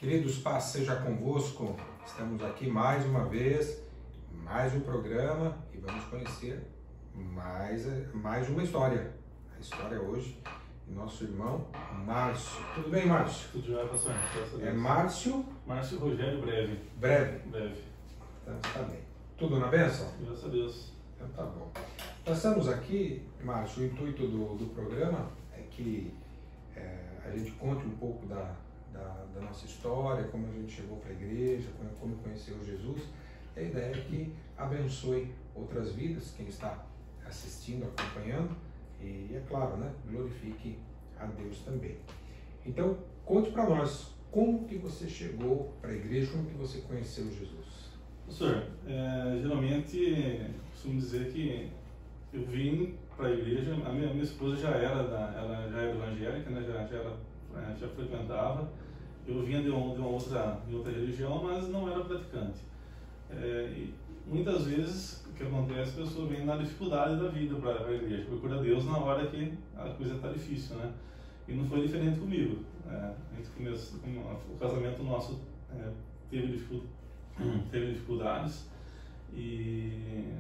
Queridos, paz seja convosco. Estamos aqui mais uma vez, mais um programa e vamos conhecer mais uma história. A história hoje do nosso irmão Márcio. Tudo bem, Márcio? Tudo jóia, pastor? É Márcio? Márcio Rogério Breve. Breve? Breve. Então, tá bem. Tudo na bênção? Graças a Deus. Então tá bom. Nós estamos aqui, Márcio, o intuito do programa é que a gente conte um pouco da nossa história, como a gente chegou para a igreja, como conheceu Jesus. A ideia é que abençoe outras vidas, quem está assistindo, acompanhando, e é claro, né, glorifique a Deus também. Então, conte para nós, como que você chegou para a igreja, como que você conheceu Jesus? Pastor, geralmente costumo dizer que eu vim para a igreja, a minha esposa ela já era evangélica, né, já frequentava. Eu vinha de outra religião, mas não era praticante. E muitas vezes o que acontece, a pessoa vem na dificuldade da vida para a igreja, procura Deus na hora que a coisa está difícil, né? E não foi diferente comigo. A gente começou, o casamento nosso teve dificuldades e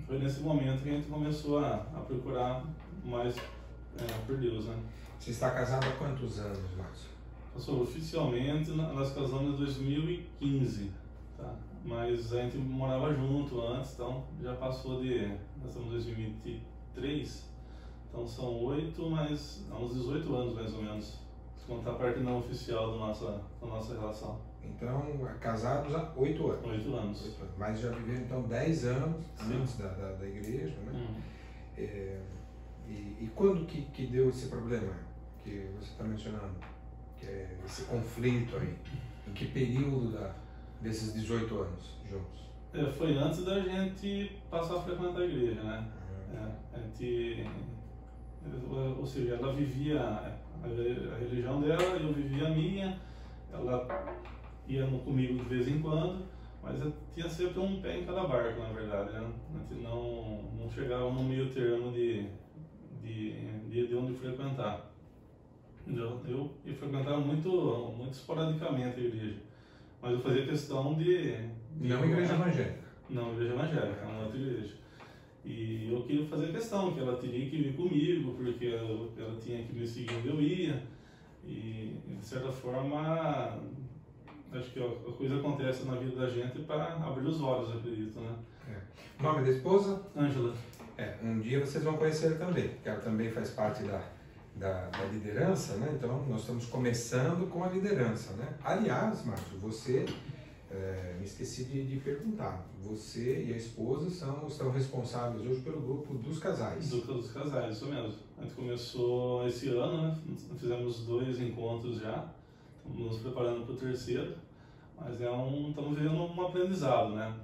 foi nesse momento que a gente começou a procurar mais por Deus, né? Você está casado há quantos anos, Márcio? Pastor, oficialmente nós casamos em 2015, tá? Mas a gente morava junto antes, então já passou nós estamos em 2023, então são 8, mas há uns 18 anos mais ou menos, se contar a parte não oficial da nossa relação. Então, casados há 8 anos. 8 anos. 8 anos. Mas já viveram então 10 anos antes da igreja, né? E quando que deu esse problema que você está mencionando? Que é esse conflito aí? Em que período desses 18 anos juntos? Foi antes da gente passar a frequentar a igreja, né? Ou seja, ela vivia a religião dela, eu vivia a minha, ela ia comigo de vez em quando, mas eu tinha sempre um pé em cada barco, na verdade, né? A gente não chegava no meio termo de onde frequentar. Eu frequentava muito esporadicamente a igreja, mas eu fazia questão de não igreja evangélica? Não, igreja evangélica, não outra igreja. E eu queria fazer questão que ela teria que vir comigo, porque ela tinha que me seguir onde eu ia. E, de certa forma, acho que a coisa acontece na vida da gente para abrir os olhos, eu acredito, né? O nome da esposa? Ângela. Um dia vocês vão conhecer também, porque ela também faz parte da liderança, né? Então, nós estamos começando com a liderança, né? Aliás, Márcio, você, me esqueci de perguntar, você e a esposa estão responsáveis hoje pelo grupo dos casais. Dos casais, isso mesmo. A gente começou esse ano, né? Fizemos 2 encontros já, estamos nos preparando para o terceiro, mas estamos vivendo um aprendizado, né?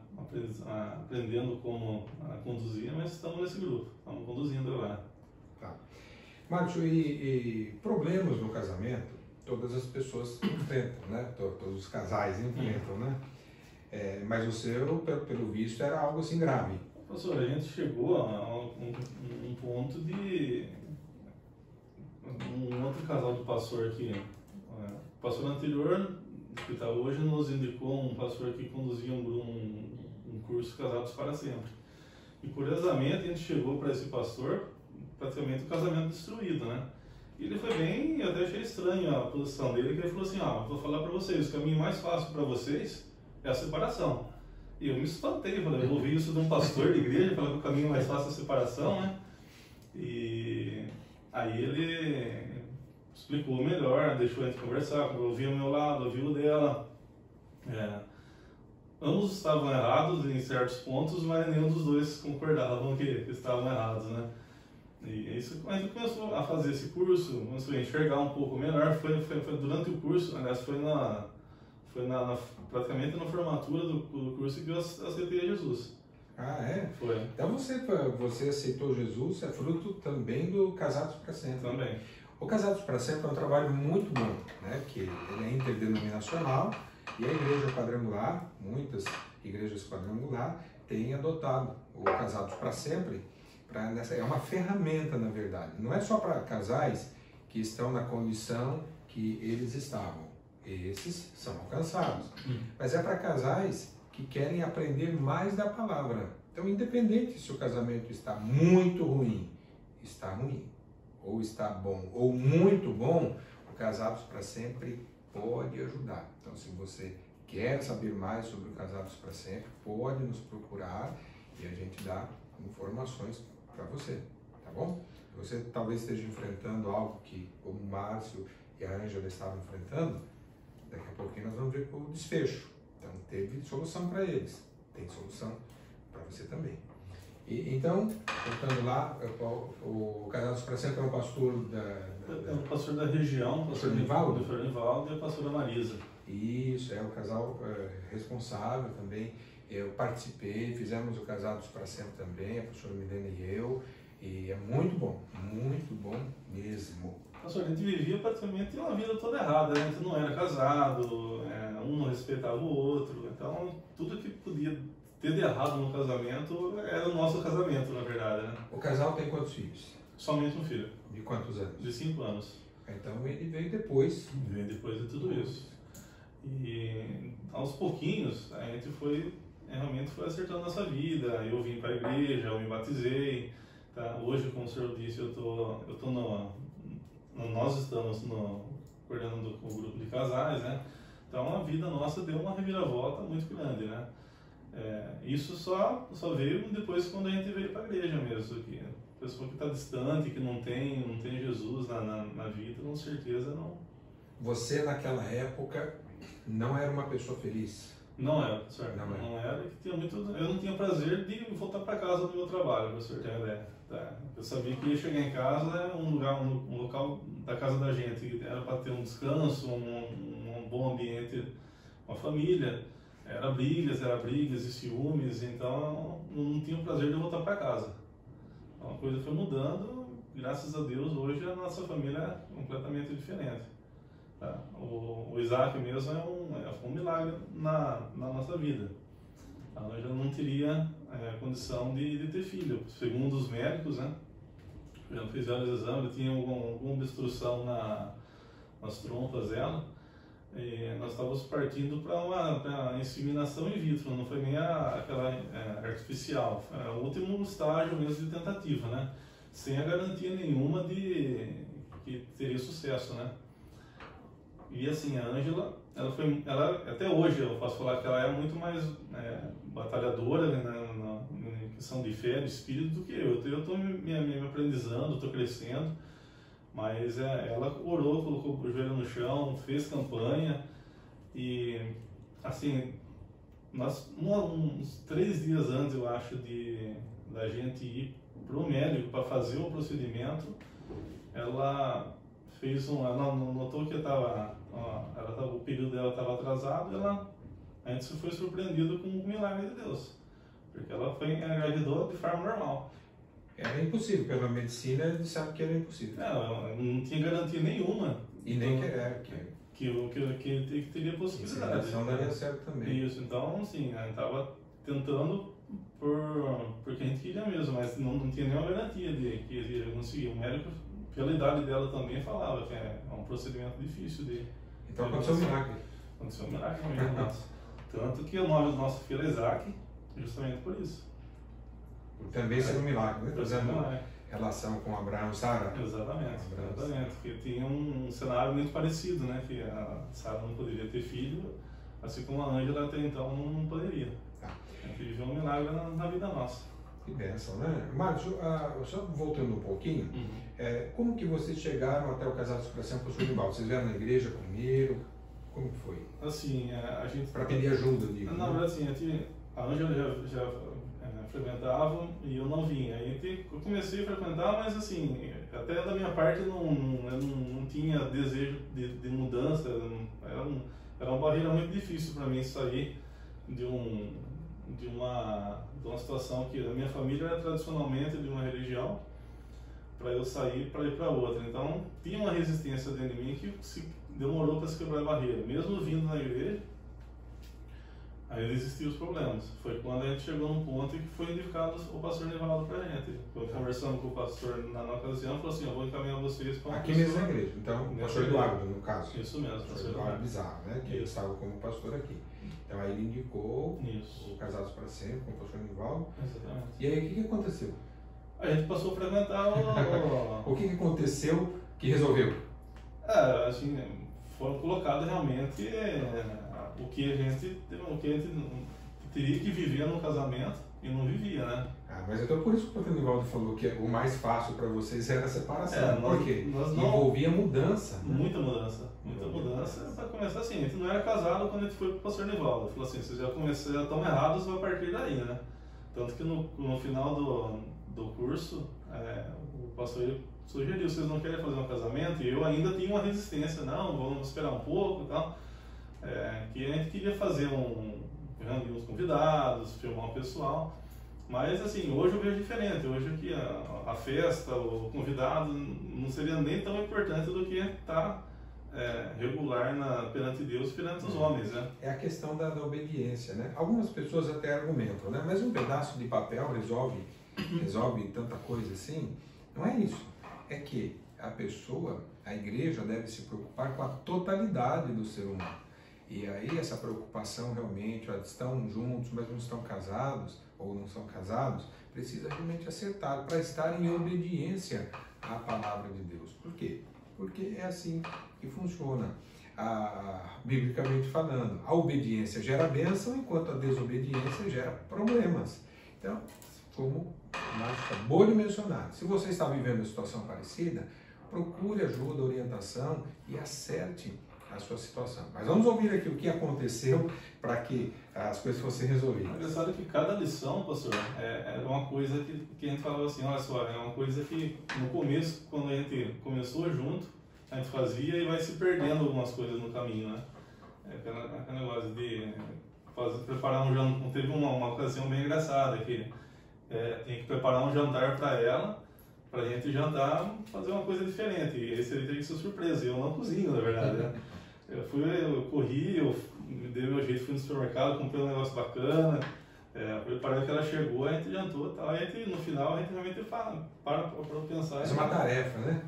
Aprendendo como conduzir, mas estamos nesse grupo, estamos conduzindo agora. Tá. Márcio, e problemas no casamento, todas as pessoas enfrentam, né? Todos os casais enfrentam, né? Mas o seu, pelo visto, era algo assim grave. Pastor, a gente chegou a um ponto de um outro casal de pastor aqui. O pastor anterior, que está hoje, nos indicou um pastor que conduzia um curso Casados para Sempre. E curiosamente a gente chegou para esse pastor praticamente o casamento destruído, né? E ele foi bem, eu até achei estranho a posição dele, que ele falou assim, vou falar para vocês, o caminho mais fácil para vocês é a separação. E eu me espantei, falei, eu ouvi isso de um pastor de igreja, falando que o caminho mais fácil é a separação, né? E aí ele explicou melhor, deixou a gente conversar, eu ouvi o meu lado, ouvi o dela. Ambos estavam errados em certos pontos, mas nenhum dos dois concordavam que estavam errados, né? E isso, a gente começou a fazer esse curso, começou a enxergar um pouco melhor. Foi durante o curso, aliás, foi praticamente na formatura do curso que eu aceitei Jesus. Ah, é? Foi. Então você aceitou Jesus, é fruto também do Casados para Sempre. Também. O Casados para Sempre é um trabalho muito bom, né? Que ele é interdenominacional e a igreja quadrangular, muitas igrejas quadrangular, têm adotado o Casados para Sempre. É uma ferramenta, na verdade. Não é só para casais que estão na condição que eles estavam, Esses são alcançados. Mas é para casais que querem aprender mais da palavra. Então, independente se o casamento está muito ruim, ou está bom, ou muito bom, o Casados para Sempre pode ajudar. Então, se você quer saber mais sobre o Casados para Sempre, pode nos procurar e a gente dá informações para você, tá bom? Você talvez esteja enfrentando algo que como o Márcio e a Ângela estavam enfrentando, daqui a pouquinho nós vamos ver o desfecho. Então, teve solução para eles, tem solução para você também. Então, voltando lá, o Casados para Sempre é um pastor É o pastor da região, o pastor Nivaldo e a pastora Marisa. Isso, é o casal responsável também. Eu participei, fizemos o Casados para Sempre também, a pastora Milena e eu, e é muito bom mesmo. Pastor, a gente vivia praticamente uma vida toda errada, né? A gente não era casado, um não respeitava o outro, então tudo que podia ter de errado no casamento era o nosso casamento, na verdade, né? O casal tem quantos filhos? Somente um filho. De quantos anos? De 5 anos. Então ele veio depois. Veio depois de tudo isso. E aos pouquinhos a gente realmente foi acertando a nossa vida. Eu vim para a igreja, eu me batizei. Tá? Hoje, como o senhor disse, nós estamos coordenando o grupo de casais, né? Então a vida nossa deu uma reviravolta muito grande, né? Isso só veio depois quando a gente veio para a igreja mesmo. Que a pessoa que está distante, que não tem Jesus na vida, com certeza não. Você naquela época não era uma pessoa feliz? Não era, certo? Não era. Eu não tinha prazer de voltar para casa do meu trabalho, para o senhor ter uma ideia. Tá? Eu sabia que ia chegar em casa, um local da casa da gente, era para ter um descanso, um bom ambiente com a família. Era brigas e ciúmes, então não tinha o prazer de voltar para casa. Então a coisa foi mudando, graças a Deus, hoje a nossa família é completamente diferente. Tá? O Isaac mesmo foi um milagre na nossa vida. Eu já não teria condição de ter filho. Segundo os médicos, né, já fizeram os exames, tinha alguma obstrução nas trompas dela. E nós estávamos partindo para uma inseminação in vitro, não foi nem aquela artificial, foi o último estágio mesmo de tentativa, né? Sem a garantia nenhuma de que teria sucesso, né? E assim, a Ângela, ela até hoje eu posso falar que ela é muito mais batalhadora, né, na questão de fé, de espírito, do que eu. Eu estou me aprendizando, estou crescendo. Mas ela orou, colocou o joelho no chão, fez campanha e, assim, uns 3 dias antes, eu acho, da gente ir para o médico para fazer o procedimento, ela notou que o período dela estava atrasado e a gente foi surpreendido com o milagre de Deus, porque ela engravidou de forma normal. Era impossível, pela medicina eles disseram que era impossível. Não tinha garantia nenhuma. E nem que teria possibilidade. Não daria certo também. Isso, então, assim, a gente estava tentando porque a gente queria mesmo, mas não tinha nenhuma garantia de que ia conseguir. O médico, pela idade dela também, falava que é um procedimento difícil de... Então aconteceu um milagre. Aconteceu um milagre mesmo, nosso. Tanto que o nome do nosso filho é Isaac, justamente por isso. Também seria um milagre, né? Fazendo relação com Abraão e Sara. Exatamente. Porque tinha um cenário muito parecido, né? Que a Sara não poderia ter filho, assim como a Ângela até então não poderia. Tá. A gente viveu um milagre na vida nossa. Que bênção, né? Márcio, só voltando um pouquinho, como que vocês chegaram até o Casados para Sempre, pastor Nivaldo? Vocês vieram na igreja primeiro? Como que foi? Assim, a gente... Para pedir ajuda, eu digo. Na verdade, assim, a Ângela já frequentavam e eu não vinha. Aí eu comecei a frequentar, mas assim, até da minha parte eu não tinha desejo de mudança, era uma barreira muito difícil para mim sair de uma situação que a minha família era tradicionalmente de uma religião, para eu sair para ir para outra. Então tinha uma resistência dentro de mim que demorou para se quebrar a barreira. Mesmo vindo na igreja, Aí existiam os problemas. Foi quando a gente chegou num ponto em que foi indicado o pastor Nivaldo pra gente. Eu conversando com o pastor na ocasião, falou assim, eu vou encaminhar vocês para uma aqui pessoa... mesmo na igreja, então, o pastor Eduardo, no caso. Isso mesmo, pastor Eduardo Bizarro, né? Que ele estava como pastor aqui. Então aí ele indicou o Casados para Sempre com o pastor Nivaldo. Exatamente. E aí o que aconteceu? A gente passou a frequentar o... O que aconteceu que resolveu? Assim, foram colocados realmente o que a gente teria que viver no casamento e não vivia, né? Mas então por isso que o pastor Nivaldo falou que o mais fácil para vocês era a separação. Por quê? Nós não... Envolvia mudança. Né? Muita mudança. Para começar assim, a gente não era casado quando a gente foi para o pastor Nivaldo. Ele falou assim, vocês já estão errados a partir daí, né? Tanto que no final do curso, o pastor sugeriu, vocês não querem fazer um casamento? E eu ainda tinha uma resistência, não, vamos esperar um pouco e tal. Que a gente queria fazer reunir uns convidados, filmar um pessoal. Mas assim, hoje eu vejo diferente. Hoje aqui a festa, o convidado não seria nem tão importante do que estar regular perante Deus e perante os homens, né? É a questão da obediência, né? Algumas pessoas até argumentam, né? Mas um pedaço de papel resolve tanta coisa assim? Não é isso. É que a igreja deve se preocupar com a totalidade do ser humano. E aí essa preocupação realmente, estão juntos, mas não estão casados, ou não são casados, precisa realmente acertar para estar em obediência à palavra de Deus. Por quê? Porque é assim que funciona, biblicamente falando. A obediência gera bênção, enquanto a desobediência gera problemas. Então, como o Márcio acabou de mencionar, se você está vivendo uma situação parecida, procure ajuda, orientação e acerte a sua situação. Mas vamos ouvir aqui o que aconteceu para que as coisas fossem resolvidas. Engraçado que cada lição, pastor, é uma coisa que a gente falava assim, olha só, é uma coisa que no começo, quando a gente começou junto, a gente fazia e vai se perdendo algumas coisas no caminho, né? Aquele negócio de preparar um jantar. Teve uma ocasião bem engraçada que tem que preparar um jantar para ela, para a gente jantar, fazer uma coisa diferente. E esse aí teve que ser surpresa. Eu não cozinho, na verdade, né? Eu corri, eu dei meu jeito, fui no supermercado, comprei um negócio bacana, preparei que ela chegou, a gente jantou e tal. No final, a gente realmente para pensar. Mas é uma tarefa, né?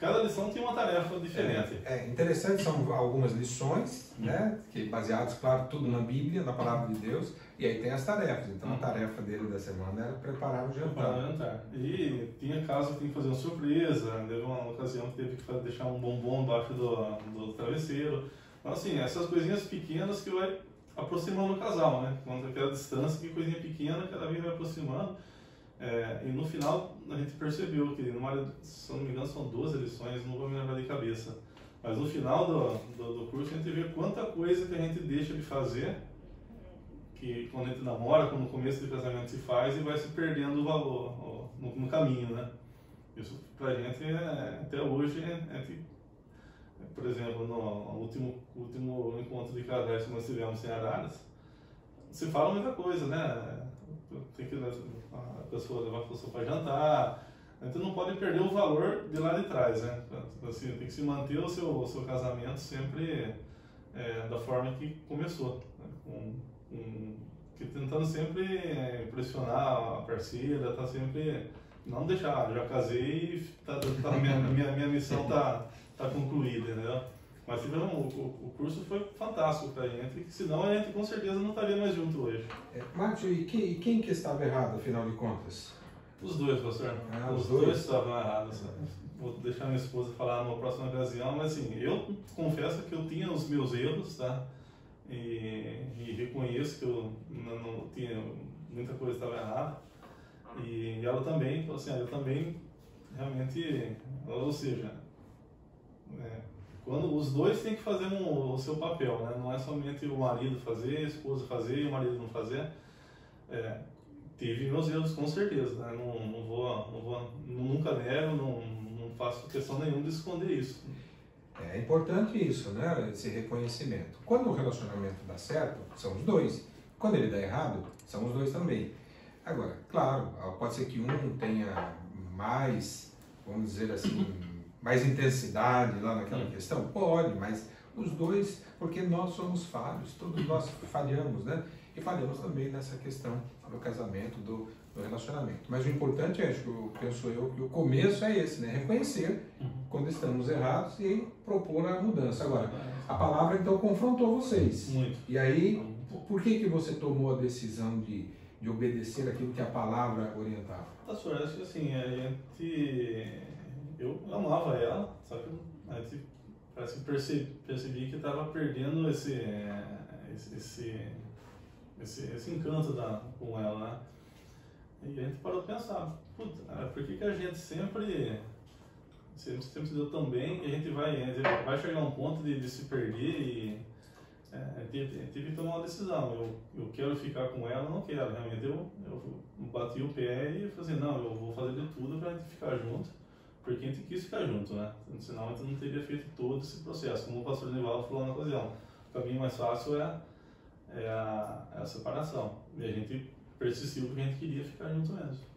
Cada lição tinha uma tarefa diferente. Interessante, são algumas lições, né? Que baseadas, claro, tudo na Bíblia, na Palavra de Deus, e aí tem as tarefas. Então a tarefa dele da semana era preparar o jantar. E tinha caso que tinha que fazer uma surpresa, teve uma ocasião que teve que deixar um bombom embaixo do travesseiro. Então assim, essas coisinhas pequenas que vai aproximando o casal, né? Quando aquela distância, que coisinha pequena, cada vez vai aproximando. E no final a gente percebeu que, se não me engano, são 12 lições, não vou me lembrar de cabeça. Mas no final do curso a gente vê quanta coisa que a gente deixa de fazer, que quando a gente namora, quando no começo do casamento se faz e vai se perdendo o valor no caminho, né? Isso pra gente, até hoje, por exemplo, no último encontro de casais que nós tivemos em Araras, se fala muita coisa, né? Tem que levar a pessoa para jantar, a gente não pode perder o valor de lá de trás, né? Assim, tem que se manter o seu casamento sempre da forma que começou, né? Tentando sempre impressionar a parceira, tá sempre, não deixar, já casei e minha missão tá concluída, entendeu? Mas o curso foi fantástico pra gente, senão a gente com certeza não estaria mais junto hoje. Márcio, e quem que estava errado, afinal de contas? Os dois, pastor. Os dois estavam errados. Vou deixar minha esposa falar numa próxima ocasião, mas assim, eu confesso que eu tinha os meus erros, tá? E reconheço que eu não tinha, muita coisa estava errada. E ela também, assim, eu também realmente, ou seja, quando os dois têm que fazer o seu papel, né? Não é somente o marido fazer, a esposa fazer e o marido não fazer. Tive meus erros com certeza, né? Nunca nego, não faço questão nenhuma de esconder isso. É importante isso, né? Esse reconhecimento. Quando o relacionamento dá certo, são os dois. Quando ele dá errado, são os dois também. Agora, claro, pode ser que um tenha mais, vamos dizer assim, mais intensidade lá naquela questão? Pode, mas os dois, porque nós somos falhos, todos nós falhamos, né? E falhamos também nessa questão do casamento, do relacionamento. Mas o importante é, penso eu, que o começo é esse, né? Reconhecer quando estamos errados e propor a mudança. Agora, a palavra então confrontou vocês. Muito. E aí, por que você tomou a decisão de obedecer aquilo que a palavra orientava? Pastor, acho que assim, eu amava ela, só que a gente parece que percebi que estava perdendo esse encanto com ela, né? E a gente parou de pensar, por que a gente sempre se deu tão bem e a gente vai chegar a um ponto de se perder e tive que tomar uma decisão. Eu quero ficar com ela, não quero. Realmente eu bati o pé e falei assim, não, eu vou fazer de tudo para a gente ficar junto, porque a gente quis ficar junto, né? Senão a gente não teria feito todo esse processo. Como o pastor Nivaldo falou na ocasião, o caminho mais fácil é a separação. E a gente persistiu porque a gente queria ficar junto mesmo.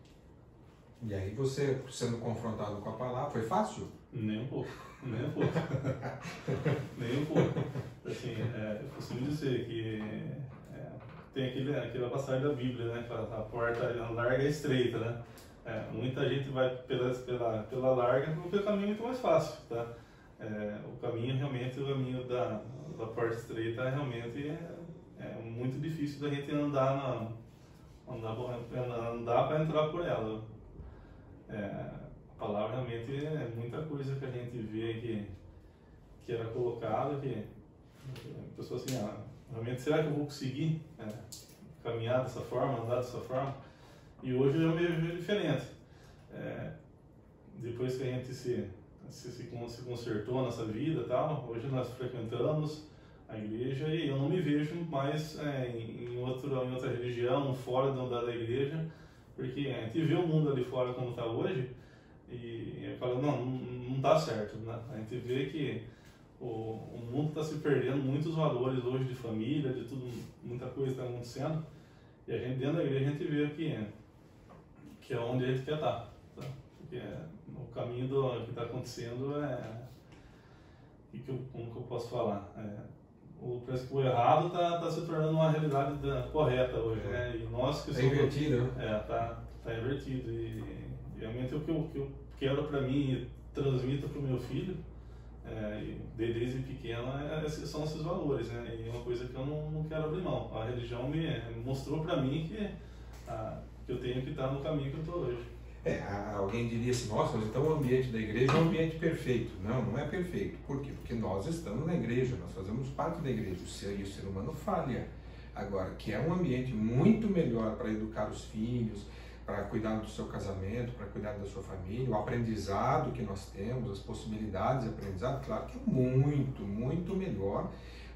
E aí você, sendo confrontado com a palavra, foi fácil? Nem um pouco, nem um pouco. Nem um pouco. Assim, eu costumo dizer que tem aquela passagem da Bíblia, né? Que a porta larga e estreita, né? Muita gente vai pela larga porque o caminho é muito mais fácil, tá? O caminho realmente, o caminho da porta estreita realmente é muito difícil da gente andar para entrar por ela. A palavra realmente é muita coisa que a gente vê que era colocada, que a pessoa assim, realmente, será que eu vou conseguir caminhar dessa forma, andar dessa forma? E hoje eu me vejo diferente. Depois que a gente se consertou a nossa vida e tal, hoje nós frequentamos a igreja e eu não me vejo mais em outra religião, fora da igreja, porque a gente vê o mundo ali fora como está hoje e eu falo, não dá certo, né? A gente vê que o mundo está se perdendo muitos valores hoje de família, de tudo, muita coisa está acontecendo, e a gente dentro da igreja a gente vê que é onde a gente quer estar, tá? Porque o caminho que está acontecendo como que eu posso falar? Parece que o errado está se tornando uma realidade correta hoje, né? E nós que somos... invertido, né? Tá invertido. E realmente o que eu quero para mim e transmito para o meu filho, desde pequeno, são esses valores, né? E é uma coisa que eu não quero abrir mão. A religião me mostrou para mim que eu tenho que estar no caminho que eu estou hoje. Alguém diria assim, nossa, mas então o ambiente da igreja é um ambiente perfeito. Não é perfeito. Por quê? Porque nós estamos na igreja, nós fazemos parte da igreja. O ser humano falha. Agora, que é um ambiente muito melhor para educar os filhos, para cuidar do seu casamento, para cuidar da sua família, o aprendizado que nós temos, as possibilidades de aprendizado, claro que é muito, muito melhor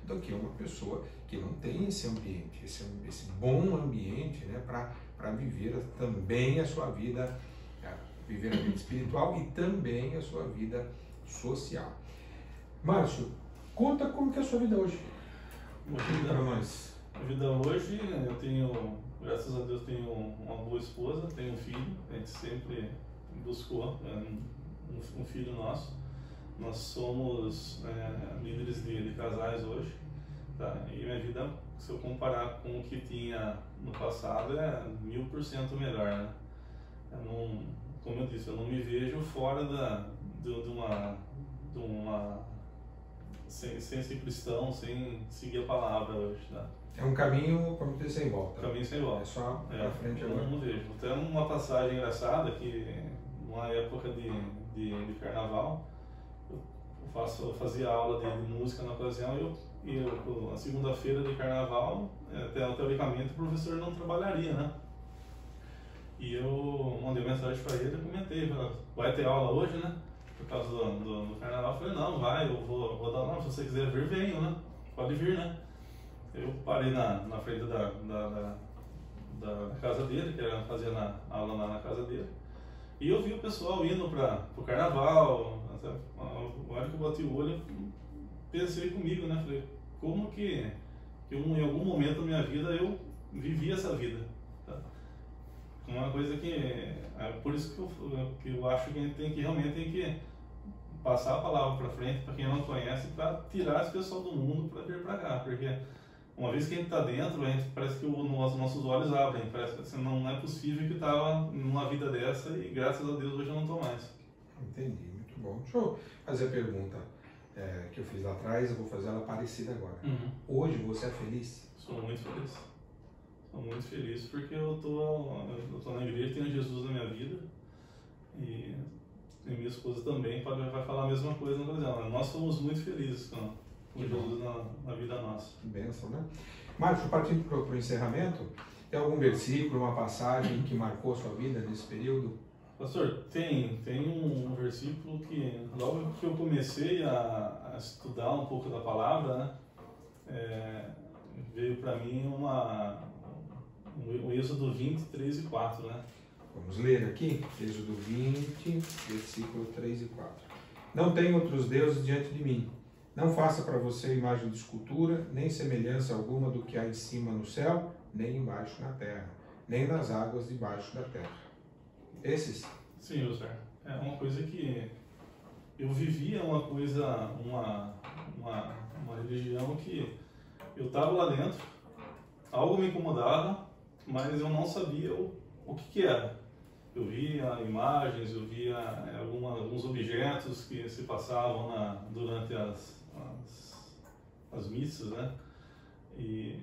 do que uma pessoa que não tem esse ambiente, esse bom ambiente, né, para viver também a sua vida, viver a vida espiritual e também a sua vida social. Márcio, conta como que é a sua vida hoje. Para nós. A vida hoje, eu tenho, graças a Deus, tenho uma boa esposa, tenho um filho, a gente sempre buscou um filho nosso. Nós somos líderes de casais hoje, tá? E minha vida, se eu comparar com o que tinha no passado, é 1000% melhor, né? Como eu disse, eu não me vejo fora de uma sem ser cristão, sem seguir a palavra hoje, tá? É um caminho, como dizer, sem volta. Caminho sem volta. É só pra frente agora. Eu não vejo. Tem uma passagem engraçada que, numa época de carnaval, eu fazia aula de música na ocasião e na segunda-feira de carnaval, teoricamente, o professor não trabalharia, né? E eu mandei mensagem para ele e comentei, vai ter aula hoje, né? Por causa do carnaval. Eu falei, não, vai, eu vou dar aula, se você quiser vir, venho, né? Pode vir, né? Eu parei na frente da casa dele, que era fazer aula lá na casa dele, e eu vi o pessoal indo para o carnaval. Na hora que eu bati o olho, eu pensei comigo, né? Falei, como que em algum momento da minha vida eu vivi essa vida, tá? Uma coisa que por isso que eu acho que a gente realmente tem que passar a palavra para frente para quem não conhece, para tirar esse pessoal do mundo para vir para cá, porque uma vez que a gente está dentro, a gente parece que os nossos olhos abrem, parece que assim, não é possível que estava numa vida dessa e graças a Deus hoje eu não estou mais. Entendi, muito bom. Deixa eu fazer a pergunta que eu fiz lá atrás, eu vou fazer ela parecida agora. Hoje você é feliz? Sou muito feliz. Sou muito feliz porque eu tô na igreja, tenho Jesus na minha vida e minha esposa também vai falar a mesma coisa na ocasião. Nós somos muito felizes com Jesus na vida nossa. Bênção, né? Marcos, partindo para o encerramento, tem algum versículo, uma passagem que marcou a sua vida nesse período? Pastor, tem um versículo que logo que eu comecei a estudar um pouco da palavra, né, veio para mim o Êxodo 20, 3 e 4, né? Vamos ler aqui, Êxodo 20, versículo 3 e 4. Não tem outros deuses diante de mim. Não faça para você imagem de escultura, nem semelhança alguma do que há em cima no céu, nem embaixo na terra, nem nas águas debaixo da terra. Esses? Sim, Senhor. É uma coisa que eu vivia uma religião que eu estava lá dentro, algo me incomodava, mas eu não sabia o que era. Eu via imagens, eu via alguns objetos que se passavam durante as missas, né? E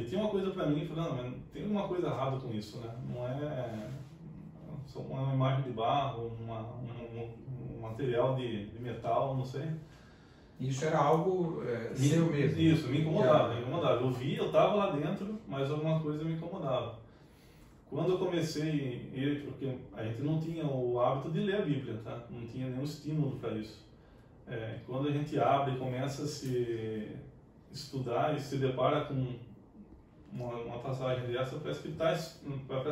tinha uma coisa para mim, falando, mas tem uma coisa errada com isso, né? Não é só uma imagem de barro, um material de metal, não sei. Isso era algo seu mesmo? Isso, me incomodava. Eu via, eu estava lá dentro, mas alguma coisa me incomodava. Quando eu comecei, porque a gente não tinha o hábito de ler a Bíblia, tá? Não tinha nenhum estímulo para isso. Quando a gente abre e começa a se estudar e se depara com uma passagem dessa, parece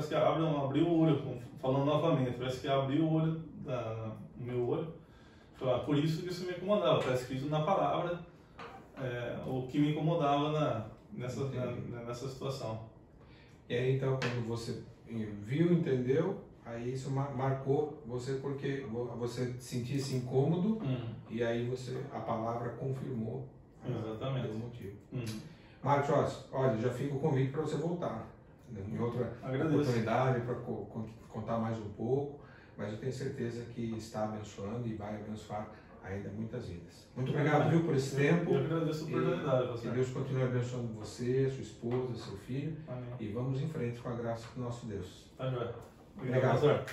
que abriu o olho, falando novamente, parece que abriu o olho o meu olho. Por isso que isso me incomodava, está escrito na palavra o que me incomodava nessa situação. E aí então, quando você viu, entendeu, aí isso marcou você porque você sentia esse incômodo e aí a palavra confirmou. Exatamente. O motivo. Marcos, olha, já fica o convite para você voltar em outra oportunidade para contar mais um pouco, mas eu tenho certeza que está abençoando e vai abençoar ainda muitas vidas. Muito obrigado, viu, por esse tempo. Eu agradeço a oportunidade. Que Deus continue abençoando você, sua esposa, seu filho. Amém. E vamos em frente com a graça do nosso Deus. Tá, joia. Obrigado. Pastor.